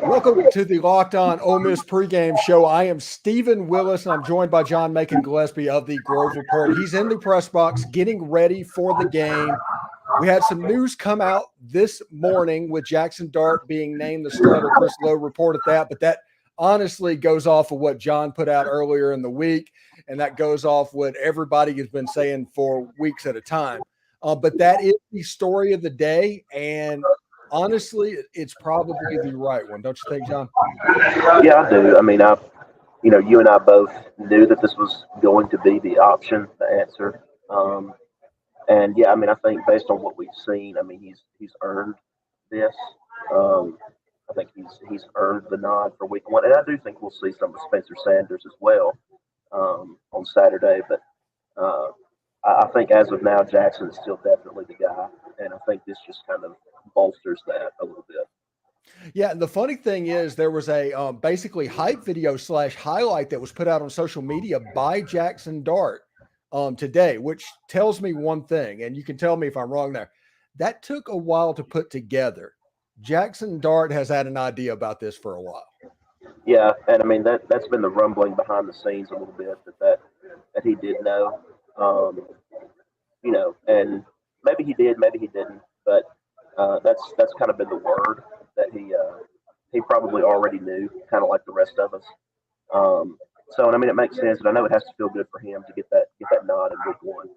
Welcome to the Locked On Ole Miss pregame show. I am Stephen Willis, and I'm joined by Macon Gillespie of the Grove Report. He's in the press box getting ready for the game. We had some news come out this morning with Jaxson Dart being named the starter. Chris Lowe reported that, but that honestly goes off of what John put out earlier in the week, and that goes off what everybody has been saying for weeks at a time. But that is the story of the day, and honestly, it's probably the right one, don't you think, John? Yeah, I do. I mean, you and I both knew that this was going to be the option, the answer. And yeah, I mean, I think based on what we've seen, I mean, he's earned this. I think he's earned the nod for week one, and I do think we'll see some of Spencer Sanders as well on Saturday. But I think as of now, Jaxson is still definitely the guy, and I think this just kind of bolsters that a little bit. Yeah, and the funny thing is there was a basically hype video / highlight that was put out on social media by Jaxson Dart today, which tells me one thing, and you can tell me if I'm wrong there. That took a while to put together. Jaxson Dart has had an idea about this for a while. Yeah, and I mean that's been the rumbling behind the scenes a little bit that he did know, and maybe he did, maybe he didn't, but that's kind of been the word that he probably already knew, kind of like the rest of us. So, I mean, it makes sense, and I know it has to feel good for him to get that nod in week one.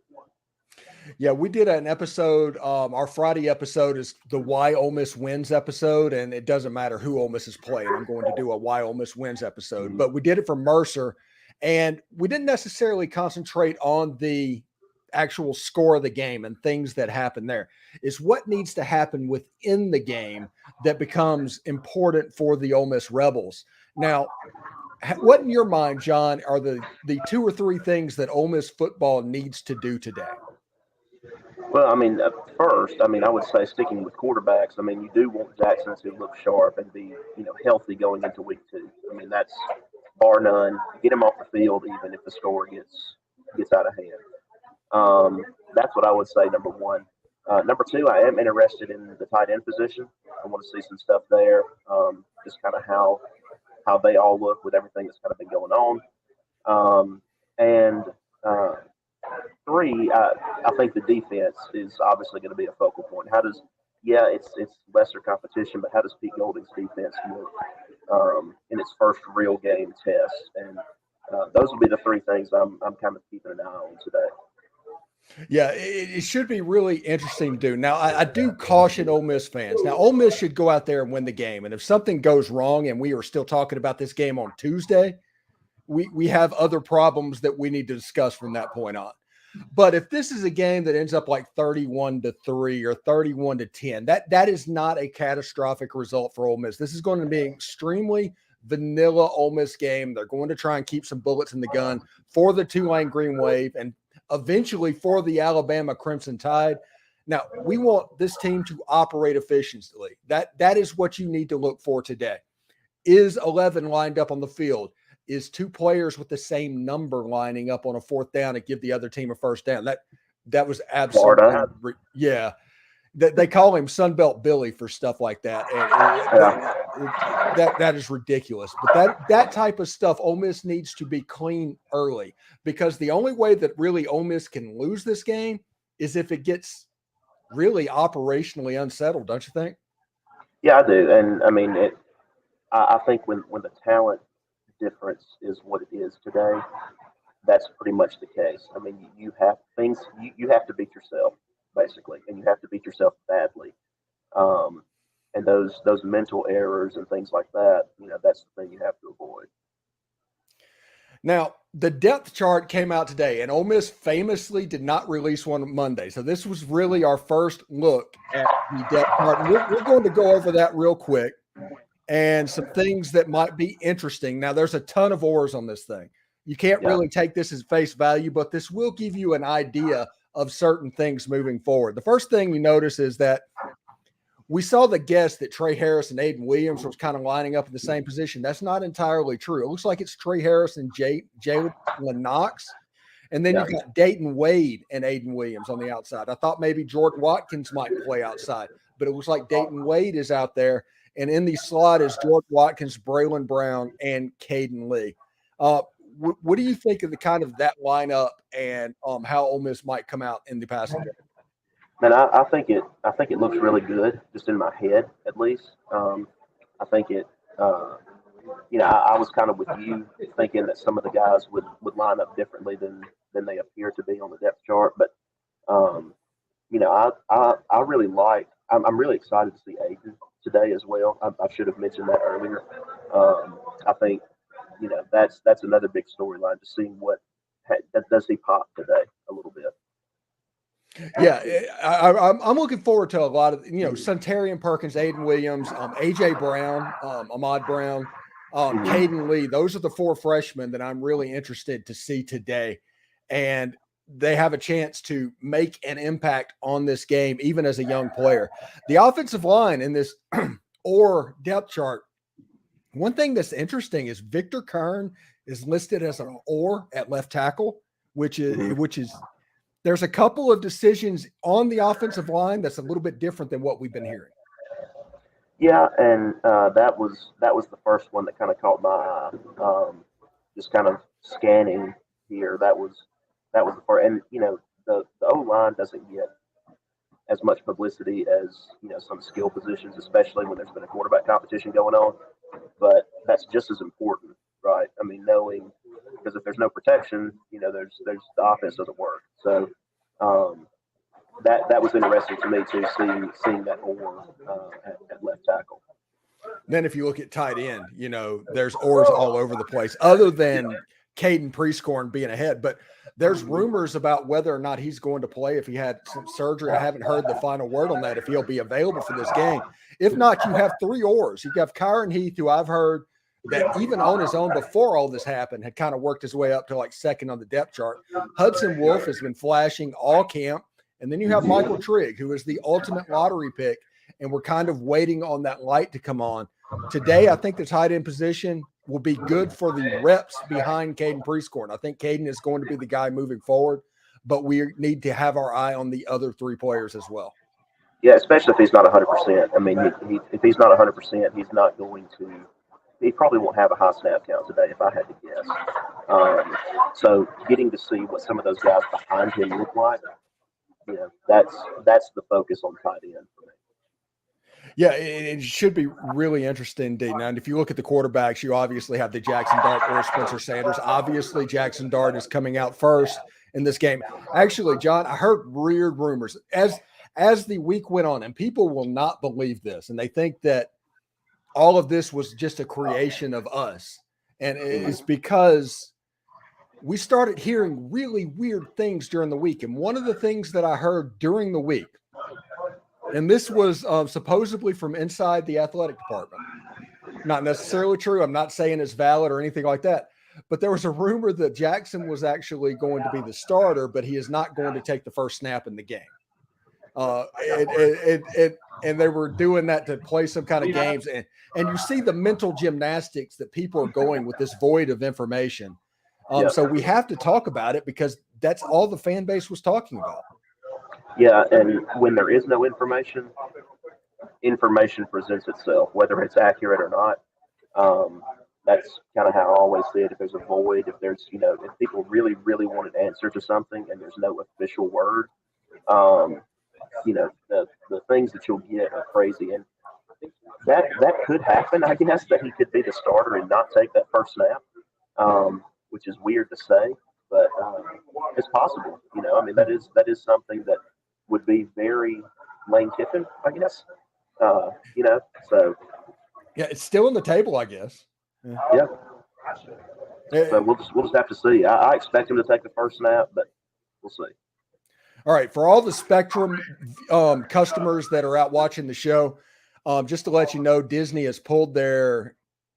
Yeah, we did an episode. Our Friday episode is the Why Ole Miss Wins episode, and it doesn't matter who Ole Miss is playing. I'm going to do a Why Ole Miss Wins episode, but we did it for Mercer, and we didn't necessarily concentrate on the actual score of the game and things that happen there. It's what needs to happen within the game that becomes important for the Ole Miss Rebels. Now, what in your mind, John, are the 2 or 3 things that Ole Miss football needs to do today? Well, I mean, first, I mean, I would say sticking with quarterbacks. I mean, you do want Jaxson to look sharp and be, healthy going into week 2. I mean, that's bar none. Get him off the field, even if the score gets out of hand. That's what I would say. Number one. Number 2, I am interested in the tight end position. I want to see some stuff there. Just kind of how they all look with everything that's kind of been going on. And 3, I think the defense is obviously going to be a focal point. It's lesser competition, but how does Pete Golding's defense look in its first real game test? And those will be the 3 things I'm kind of keeping an eye on today. Yeah, it should be really interesting to do. Now, I do caution Ole Miss fans. Now, Ole Miss should go out there and win the game. And if something goes wrong, and we are still talking about this game on Tuesday, we have other problems that we need to discuss from that point on. But if this is a game that ends up like 31-3 or 31-10, that is not a catastrophic result for Ole Miss. This is going to be an extremely vanilla Ole Miss game. They're going to try and keep some bullets in the gun for the Tulane Green Wave and eventually for the Alabama Crimson Tide. Now, we want this team to operate efficiently. That is what you need to look for today. Is 11 lined up on the field? Is 2 players with the same number lining up on a 4th down and give the other team a first down? That was absolutely, yeah. They call him Sunbelt Billy for stuff like that. And that is ridiculous. But that type of stuff, Ole Miss needs to be clean early, because the only way that really Ole Miss can lose this game is if it gets really operationally unsettled, don't you think? Yeah, I do. And I mean, I think when the talent difference is what it is today, that's pretty much the case. I mean, you have to beat yourself, basically, and you have to beat yourself badly. And those mental errors and things like that, that's the thing you have to avoid. Now, the depth chart came out today, and Ole Miss famously did not release one on Monday. So this was really our first look at the depth chart. We're going to go over that real quick and some things that might be interesting. Now, there's a ton of oars on this thing. You can't really take this as face value, but this will give you an idea of certain things moving forward. The first thing you notice is that we saw the guess that Trey Harris and Aiden Williams was kind of lining up in the same position. That's not entirely true. It looks like it's Trey Harris and Jalen Knox. And then you've got Dayton Wade and Aiden Williams on the outside. I thought maybe Jordan Watkins might play outside, but it looks like Dayton Wade is out there. And in the slot is George Watkins, Braylon Brown, and Caden Lee. What do you think of the kind of that lineup and how Ole Miss might come out in the passing game? Man, I think it looks really good, just in my head at least. I think it. I was kind of with you thinking that some of the guys would line up differently than they appear to be on the depth chart. But I really like. I'm really excited to see Aiden today as well. I should have mentioned that earlier. I think that's another big storyline, to see what does he pop today a little bit. Yeah, I'm looking forward to a lot of, Suntarian Perkins, Aiden Williams, A.J. Brown, Ahmad Brown, Caden Lee. Those are the 4 freshmen that I'm really interested to see today. And they have a chance to make an impact on this game, even as a young player. The offensive line in this or depth chart, one thing that's interesting is Victor Kern is listed as an or at left tackle, which is there's a couple of decisions on the offensive line that's a little bit different than what we've been hearing. Yeah, and that was the first one that kind of caught my eye. Just kind of scanning here, that was the part. And the O line doesn't get as much publicity as some skill positions, especially when there's been a quarterback competition going on. But that's just as important, right? I mean, knowing, because if there's no protection, there's the offense doesn't work. So that was interesting to me too, seeing that or at left tackle. Then if you look at tight end, there's oars all over the place, other than Caden Prescorn being ahead. But there's rumors about whether or not he's going to play if he had some surgery. I haven't heard the final word on that, if he'll be available for this game. If not, you have 3 oars. You have Kyron Heath, who I've heard that even on his own before all this happened had kind of worked his way up to like second on the depth chart. Hudson Wolf has been flashing all camp. And then you have Michael Trigg, who is the ultimate lottery pick, and we're kind of waiting on that light to come on. Today, I think the tight end position will be good for the reps behind Caden Prescorn. I think Caden is going to be the guy moving forward, but we need to have our eye on the other 3 players as well. Yeah, especially if he's not 100%. I mean, if he's not 100%, he's not going to – he probably won't have a high snap count today, if I had to guess. So getting to see what some of those guys behind him look like, that's the focus on tight end for me. Yeah, it should be really interesting, Dean. Now, if you look at the quarterbacks, you obviously have the Jaxson Dart or Spencer Sanders. Obviously, Jaxson Dart is coming out first in this game. Actually, John, I heard weird rumors as the week went on, and people will not believe this, and they think that all of this was just a creation of us. And it's because we started hearing really weird things during the week. And one of the things that I heard during the week, and this was supposedly from inside the athletic department, not necessarily true. I'm not saying it's valid or anything like that, but there was a rumor that Jaxson was actually going to be the starter, but he is not going to take the first snap in the game. And they were doing that to play some kind of games. And you see the mental gymnastics that people are going with this void of information. So we have to talk about it because that's all the fan base was talking about. Yeah, and when there is no information presents itself, whether it's accurate or not. That's kind of how I always see it. If there's a void, if there's, if people really, really want an answer to something and there's no official word, the things that you'll get are crazy. And that could happen, I guess, that he could be the starter and not take that first snap, which is weird to say, but it's possible. That is something that would be very Lane Kiffin, I guess. So yeah, it's still on the table, I guess. Yeah. So we'll just have to see. I expect him to take the first snap, but we'll see. All right, for all the Spectrum customers that are out watching the show, just to let you know, Disney has pulled their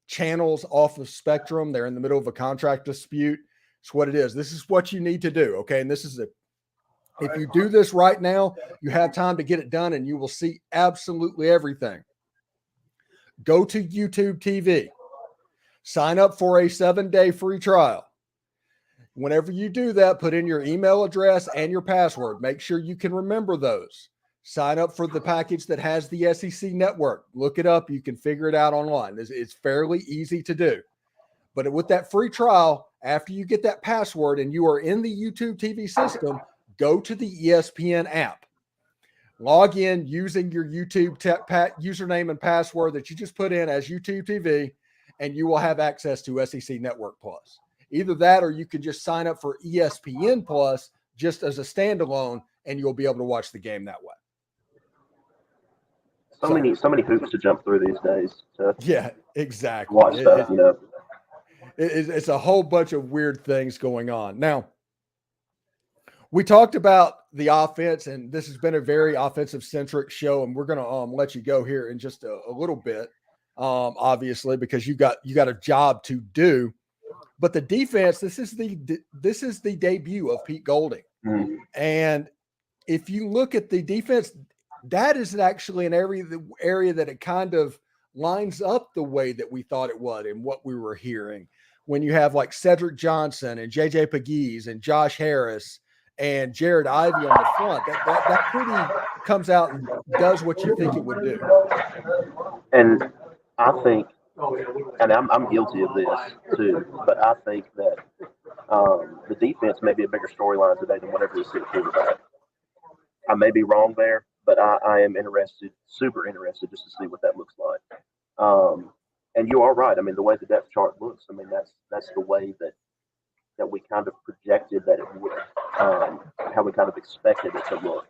channels off of Spectrum. They're in the middle of a contract dispute. It's what it is. This is what you need to do, okay? And this is it. If you do this right now, you have time to get it done, and you will see absolutely everything. Go to YouTube TV. Sign up for a 7-day free trial. Whenever you do that, put in your email address and your password. Make sure you can remember those. sign up for the package that has the SEC network. Look it up. You can figure it out online. It's fairly easy to do. But with that free trial, after you get that password and you are in the YouTube TV system, go to the ESPN app. Log in using your YouTube username and password that you just put in as YouTube TV, and you will have access to SEC Network Plus. Either that, or you can just sign up for ESPN Plus just as a standalone, and you'll be able to watch the game that way. So many hoops to jump through these days. Yeah, exactly. Watch stuff, you know. It's a whole bunch of weird things going on. Now, we talked about the offense, and this has been a very offensive-centric show, and we're going to let you go here in just a little bit, obviously, because you got a job to do. But the defense, this is the debut of Pete Golding. Mm-hmm. And if you look at the defense, that is actually an area that it kind of lines up the way that we thought it would and what we were hearing. When you have like Cedric Johnson and JJ Pegues and Josh Harris and Jared Ivey on the front, that pretty comes out and does what you think it would do. And I think, and I'm guilty of this too, but I think that the defense may be a bigger storyline today than whatever we see at quarterback. I may be wrong there, but I am super interested just to see what that looks like. And you are right. I mean, the way the depth chart looks, I mean, that's the way that we kind of projected that it would, how we kind of expected it to look,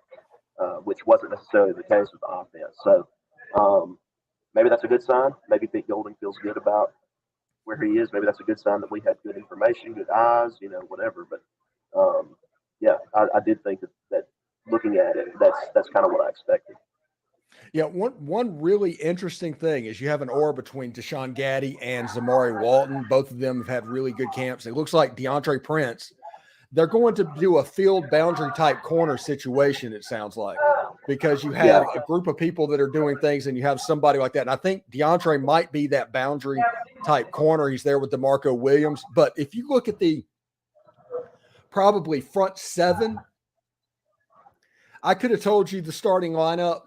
which wasn't necessarily the case with the offense. So maybe that's a good sign. Maybe Pete Golding feels good about where he is. Maybe that's a good sign that we had good information, good eyes, you know, whatever. But yeah, I did think that looking at it, that's kind of what I expected. Yeah, one really interesting thing is you have an aura between Deshaun Gaddy and Zamari Walton. Both of them have had really good camps. It looks like DeAndre Prince, they're going to do a field boundary type corner situation, it sounds like, because you have a group of people that are doing things and you have somebody like that. And I think DeAndre might be that boundary type corner. He's there with DeMarco Williams. But if you look at the probably front seven, I could have told you the starting lineup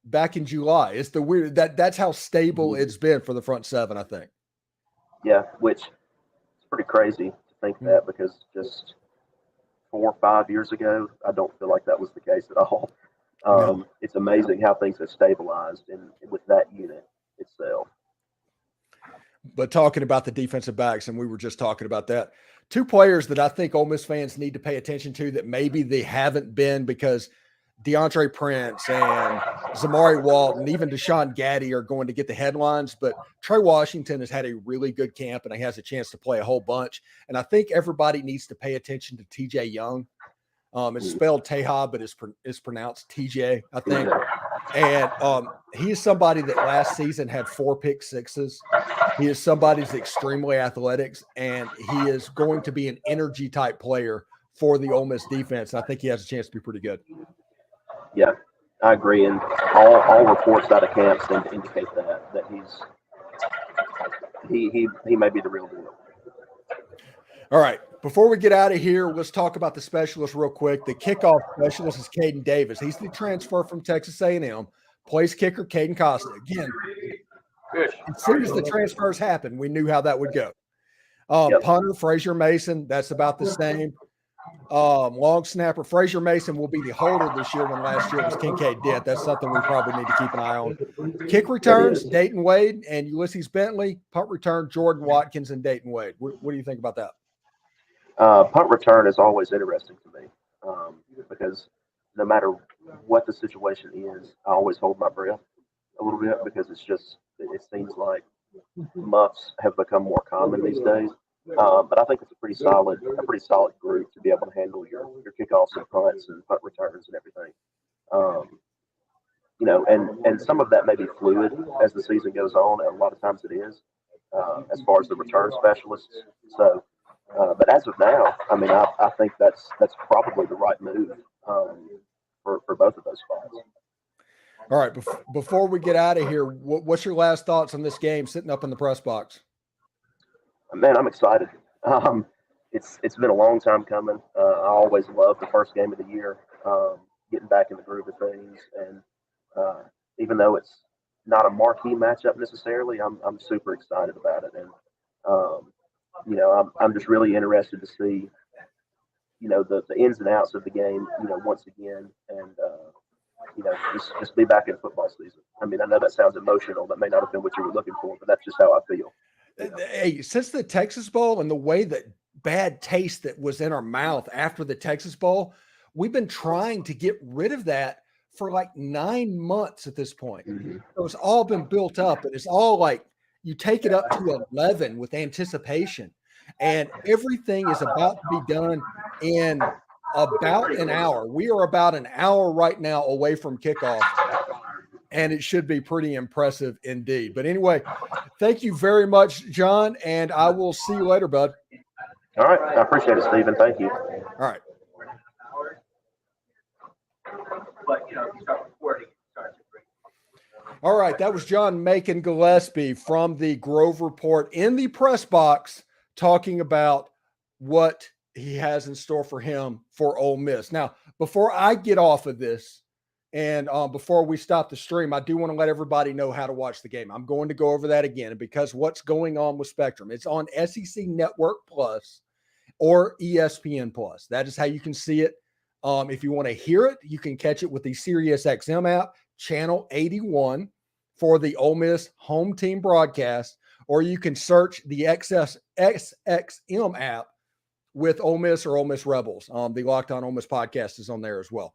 back in July. It's the weird that's how stable it's been for the front seven, I think. Yeah, which is pretty crazy to think that, because just 4 or 5 years ago, I don't feel like that was the case at all. No. It's amazing how things have stabilized with that unit itself. But talking about the defensive backs, and we were just talking about that, two players that I think Ole Miss fans need to pay attention to that maybe they haven't been, because DeAndre Prince and Zamari Walton, even Deshaun Gaddy are going to get the headlines, but Trey Washington has had a really good camp and he has a chance to play a whole bunch. And I think everybody needs to pay attention to TJ Young. It's spelled Teja, but it's pronounced TJ, I think. And he is somebody that last season had 4 pick sixes. He is somebody that's extremely athletic, and he is going to be an energy type player for the Ole Miss defense. I think he has a chance to be pretty good. Yeah, I agree, and all reports out of camp seem to indicate that he may be the real deal. All right, before we get out of here, let's talk about the specialist real quick. The kickoff specialist is Caden Davis. He's the transfer from Texas A&M. Plays kicker Caden Costa. Again, as soon as the transfers happened, we knew how that would go. Punter Frazier Mason, that's about the same. Long snapper Frazier Mason will be the holder this year, when last year was Kincaid Dent. That's something we probably need to keep an eye on. Kick returns Dayton Wade and Ulysses Bentley. Punt return Jordan Watkins and Dayton Wade. What do you think about that? Punt return is always interesting to me, because no matter what the situation is, I always hold my breath a little bit, because it seems like muffs have become more common these days. But I think it's a pretty solid group to be able to handle your kickoffs and punts and punt returns and everything. You know, and some of that may be fluid as the season goes on, and a lot of times it is, as far as the return specialists. So, but as of now, I mean, I think that's probably the right move for both of those spots. All right, before we get out of here, what's your last thoughts on this game sitting up in the press box? Man, I'm excited. It's been a long time coming. I always love the first game of the year. getting back in the groove of things. And even though it's not a marquee matchup necessarily, I'm super excited about it. And I'm just really interested to see the ins and outs of the game once again, and just be back in football season. I mean, I know that sounds emotional. That may not have been what you were looking for, but that's just how I feel. Hey, since the Texas Bowl and the way that bad taste that was in our mouth after the Texas Bowl, we've been trying to get rid of that for like 9 months at this point. Mm-hmm. So it's all been built up, and it's all like you take it up to 11 with anticipation, and everything is about to be done in about an hour. We are about an hour right now away from kickoff, and it should be pretty impressive indeed. But anyway, thank you very much, John, and I will see you later, bud. All right. I appreciate it, Stephen. Thank you. All right. All right, that was John Macon Gillespie from the Grove Report in the press box talking about what he has in store for him for Ole Miss. Now, before I get off of this and before we stop the stream, I do want to let everybody know how to watch the game. I'm going to go over that again because what's going on with Spectrum. It's on SEC Network Plus or ESPN Plus. That is how you can see it. If you want to hear it, you can catch it with the SiriusXM app, channel 81 for the Ole Miss home team broadcast, or you can search the SXM app with Ole Miss or Ole Miss Rebels. The Locked On Ole Miss podcast is on there as well.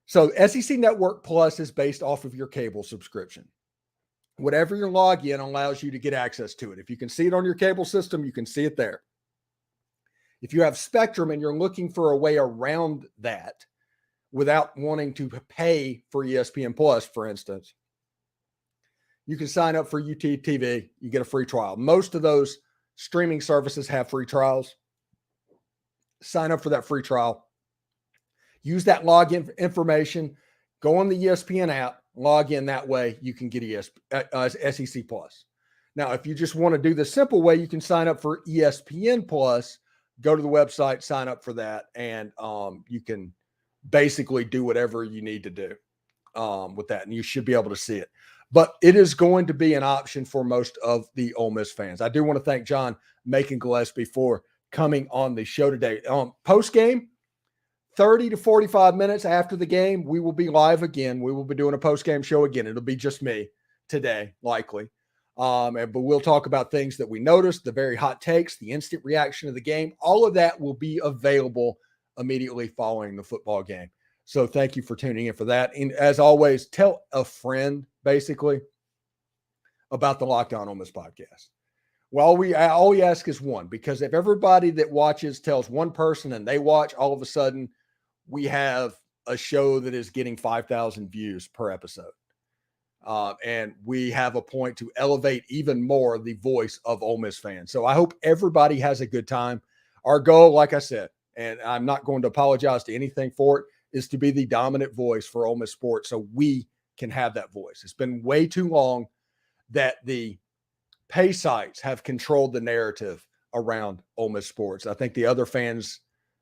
So SEC Network Plus is based off of your cable subscription. Whatever your login allows you to get access to it. If you can see it on your cable system, you can see it there. If you have Spectrum and you're looking for a way around that without wanting to pay for ESPN Plus, for instance, you can sign up for UTTV. You get a free trial. Most of those streaming services have free trials. Sign up for that free trial. Use that login information. Go on the ESPN app. Log in that way. You can get SEC Plus. Now, if you just want to do the simple way, you can sign up for ESPN Plus. Go to the website, sign up for that, and you can basically do whatever you need to do with that, and you should be able to see it. But it is going to be an option for most of the Ole Miss fans. I do want to thank John Macon Gillespie for coming on the show today. Post-game, 30 to 45 minutes after the game, we will be live again. We will be doing a post-game show again. It'll be just me today, likely. But we'll talk about things that we noticed, the very hot takes, the instant reaction of the game. All of that will be available immediately following the football game. So thank you for tuning in for that. And as always, tell a friend, basically, about the Locked On Ole Miss podcast. Well, all we ask is one, because if everybody that watches tells one person and they watch, all of a sudden we have a show that is getting 5,000 views per episode. And we have a point to elevate even more the voice of Ole Miss fans. So I hope everybody has a good time. Our goal, like I said, and I'm not going to apologize to anything for it, is to be the dominant voice for Ole Miss sports so we can have that voice. It's been way too long that the pay sites have controlled the narrative around Ole Miss sports. I think the other fans,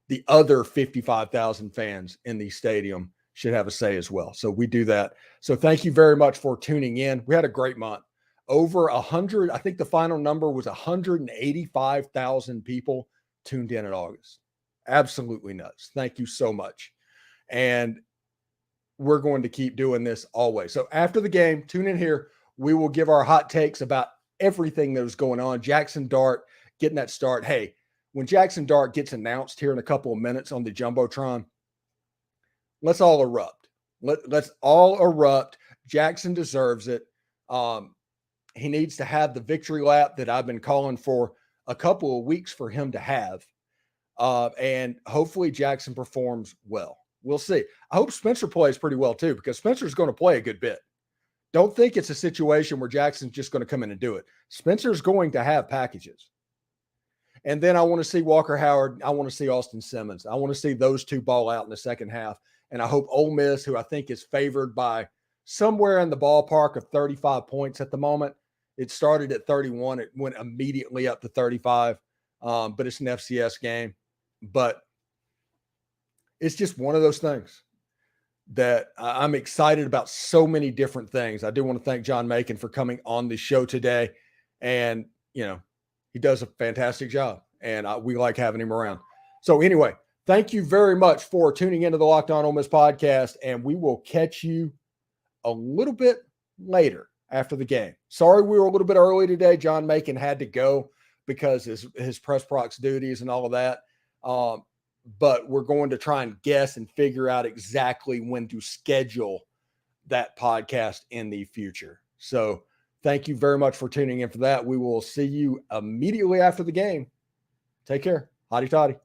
the other 55,000 fans in the stadium should have a say as well. So we do that. So thank you very much for tuning in. We had a great month. Over 100, I think the final number was 185,000 people tuned in August. Absolutely nuts. Thank you so much. And we're going to keep doing this always. So after the game, tune in here. We will give our hot takes about everything that was going on. Jaxson Dart getting that start. Hey, when Jaxson Dart gets announced here in a couple of minutes on the Jumbotron, let's all erupt. Let's all erupt. Jaxson deserves it. He needs to have the victory lap that I've been calling for a couple of weeks for him to have. And hopefully Jaxson performs well. We'll see. I hope Spencer plays pretty well too, because Spencer's going to play a good bit. Don't think it's a situation where Jackson's just going to come in and do it. Spencer's going to have packages. And then I want to see Walker Howard. I want to see Austin Simmons. I want to see those two ball out in the second half. And I hope Ole Miss, who I think is favored by somewhere in the ballpark of 35 points at the moment. It started at 31. It went immediately up to 35. But it's an FCS game. But it's just one of those things that I'm excited about so many different things. I do want to thank John Macon for coming on the show today. And, he does a fantastic job, and we like having him around. So anyway, thank you very much for tuning into the Locked On Ole Miss podcast, and we will catch you a little bit later after the game. Sorry we were a little bit early today. John Macon had to go because his press prox duties and all of that. But we're going to try and guess and figure out exactly when to schedule that podcast in the future. So thank you very much for tuning in for that. We will see you immediately after the game. Take care. Hotty toddy.